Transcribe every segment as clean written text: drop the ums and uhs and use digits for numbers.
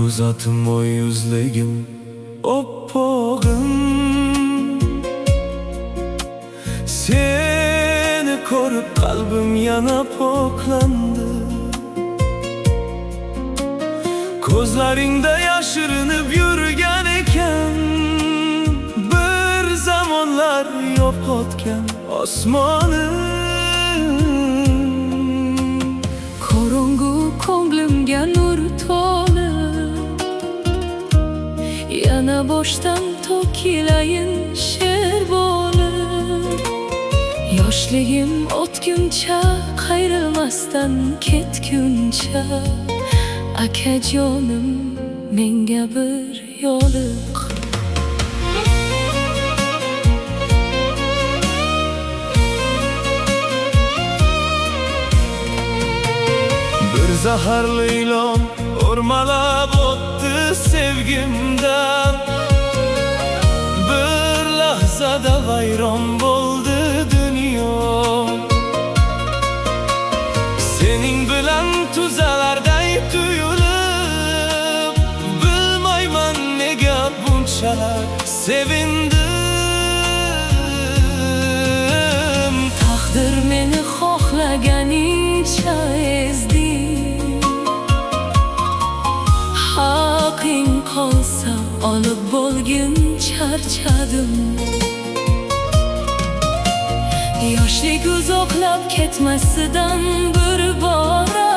uzatım o yüzlegim oppog'im. Seni ko'rib qalbim yana poklandi. Ko'zlaringda yashirinib yurgan ekan, bir zamonlar yo'qotgan osmonim. Qorong'u ko'nglimga nur to'lib, yana boshdan to'kilayin she'r bo'lib. Yoshligim o'tguncha, qayrilmasdan ketguncha, akajonim menga bir yo'liq. Bir zaharlı ilon o'rmalab o'tdi sevgimdan. Bir lahzada vayron bo'ldi dunyo. Sening bilan tuzalarday tuyulib, bilmayman nega bunchalar sevindim. Taqdir meni xohlaganicha ezdi. Haqing qolsa olib bo'lgin, charchadim. Yoshlik uzoqlab ketmasidan bir bora,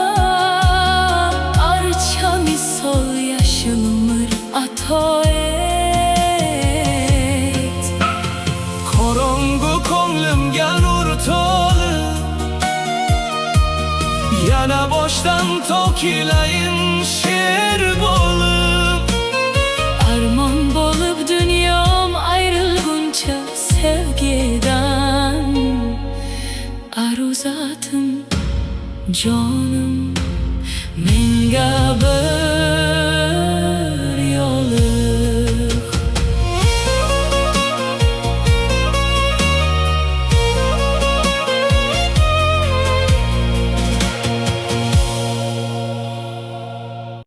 archa misol yashil umr ato et. Qorong'u ko'nglimga nur to'lib, yana boshdan to'kilayin she'r bo'lib. Armon bo'lib dunyom ayrilguncha sevgidan, aruzatim jonim menga bir